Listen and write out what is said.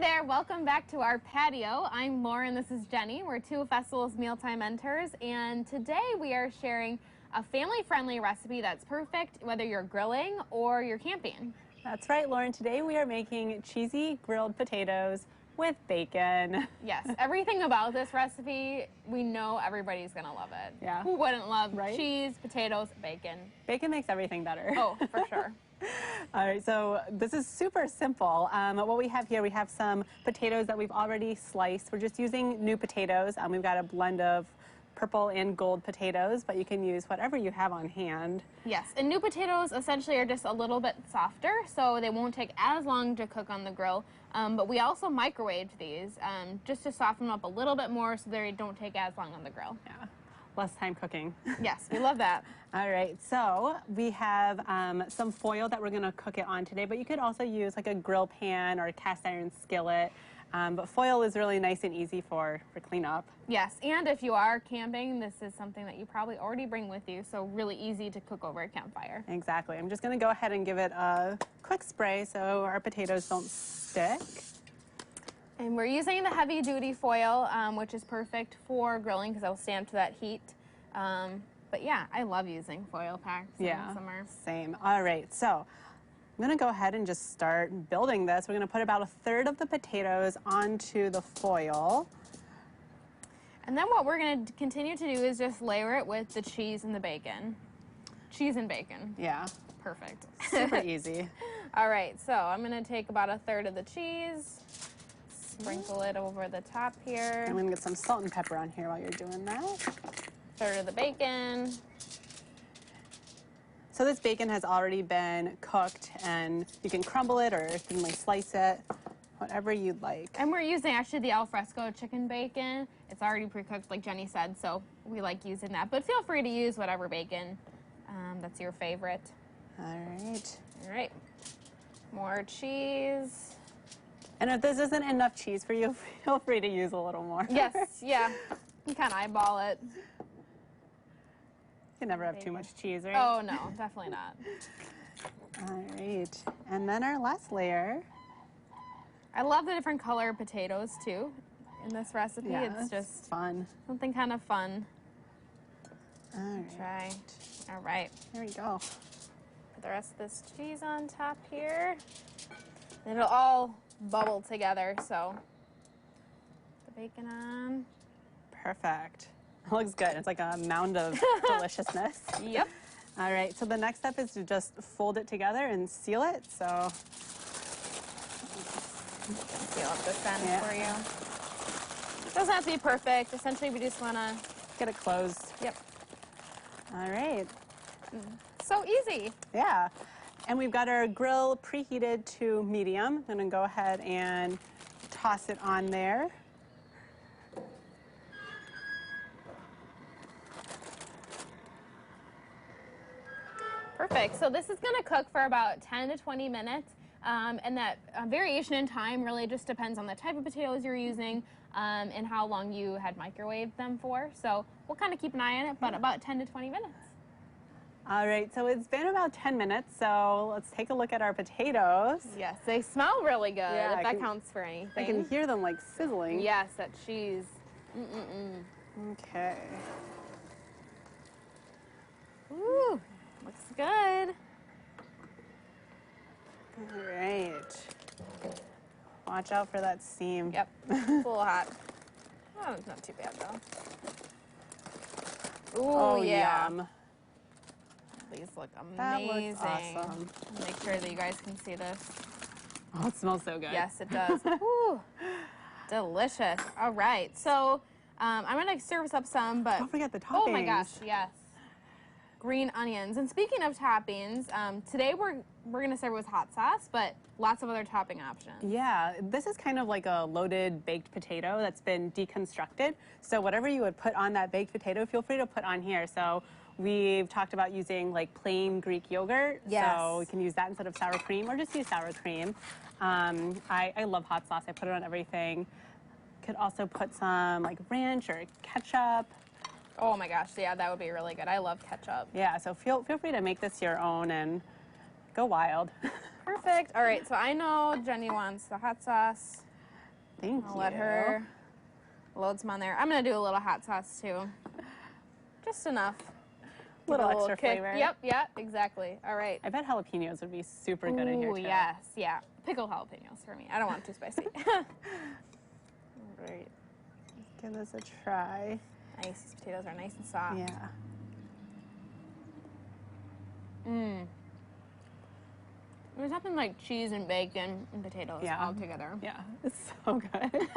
there, welcome back to our patio. I'm Lauren, this is Jenny. We're two Festivals Mealtime mentors, and today we are sharing a family-friendly recipe that's perfect whether you're grilling or you're camping. That's right, Lauren. Today we are making cheesy grilled potatoes with bacon. Yes, everything about this recipe, we know everybody's gonna love it. Yeah. Who wouldn't love Right? cheese, potatoes, bacon? Bacon makes everything better. Oh, for sure. All right, so this is super simple. What we have here, we have some potatoes that we've already sliced. We're just using new potatoes. We've got a blend of purple and gold potatoes, but you can use whatever you have on hand. Yes, and new potatoes essentially are just a little bit softer, so they won't take as long to cook on the grill. But we also microwaved these just to soften them up a little bit more so they don't take as long on the grill. Yeah, less time cooking. Yes, we love that. All right, so we have some foil that we're gonna cook it on today, but you could also use like a grill pan or a cast iron skillet. But foil is really nice and easy for cleanup. Yes, and if you are camping, this is something that you probably already bring with you, so really easy to cook over a campfire. Exactly. I'm just going to go ahead and give it a quick spray so our potatoes don't stick. And we're using the heavy-duty foil, which is perfect for grilling because it'll stand to that heat. But yeah, I love using foil packs in summer. Same. All right, so I'm going to go ahead and just start building this. We're going to put about a third of the potatoes onto the foil. And then what we're going to continue to do is just layer it with the cheese and the bacon. Cheese and bacon. Yeah. Perfect. Super easy. All right, so I'm going to take about a third of the cheese, sprinkle it over the top here. I'm going to get some salt and pepper on here while you're doing that. Third of the bacon. So this bacon has already been cooked, and you can crumble it or thinly slice it, whatever you'd like. And we're using actually the Alfresco chicken bacon. It's already pre-cooked, like Jenny said, so we like using that. But feel free to use whatever bacon that's your favorite. All right. All right. More cheese. And if this isn't enough cheese for you, feel free to use a little more. Yes, yeah. You kind of eyeball it. You can never have too much cheese, right? Oh, no, definitely not. All right. And then our last layer. I love the different color potatoes, too, in this recipe. Yeah, it's just fun. something kind of fun. All right. Try. All right. Here we go. Put the rest of this cheese on top here. And it'll all bubble together, so the bacon on. Perfect. It looks good. It's like a mound of deliciousness. Yep. All right, so the next step is to just fold it together and seal it. So Seal up this end for you. It doesn't have to be perfect. Essentially, we just want to get it closed. Yep. All right. So easy. Yeah. And we've got our grill preheated to medium. I'm going to go ahead and toss it on there. Perfect. So this is going to cook for about 10 to 20 minutes. And that variation in time really just depends on the type of potatoes you're using and how long you had microwaved them for. So we'll kind of keep an eye on it, but about 10 to 20 minutes. All right, so it's been about 10 minutes, so let's take a look at our potatoes. Yes, they smell really good, Yeah, if that counts for anything. I can hear them like sizzling. Yes, that cheese. Okay. Ooh, looks good. All right. Watch out for that seam. Yep, it's a little hot. Oh, it's not too bad though. Ooh, Oh, yeah. yum. These look That amazing. looks awesome. Make sure that you guys can see this. Oh, it smells so good. Yes, it does. Ooh, delicious. All right, so I'm gonna serve up some, but Don't forget the toppings. oh my gosh, yes. Green onions. And speaking of toppings, today we're gonna serve it with hot sauce, but lots of other topping options. Yeah, this is kind of like a loaded baked potato that's been deconstructed. So whatever you would put on that baked potato, feel free to put on here. So we've talked about using like plain Greek yogurt. Yes. So we can use that instead of sour cream or just use sour cream. I love hot sauce. I put it on everything. Could also put some like ranch or ketchup. Oh my gosh, yeah, that would be really good. I love ketchup. Yeah, so feel free to make this your own and go wild. Perfect. All right, so I know Jenny wants the hot sauce. Thank I'll you. let her load some on there. I'm gonna do a little hot sauce too. Just enough. Give Little it a extra kick. flavor. Yep, exactly. All right. I bet jalapenos would be super good in here Ooh, too. yes, yeah. Pickled jalapenos for me. I don't want it too spicy. All right. Give this a try. Nice. These potatoes are nice and soft. Yeah. Mmm. There's nothing like cheese and bacon and potatoes Yeah. all together. Yeah, it's so good.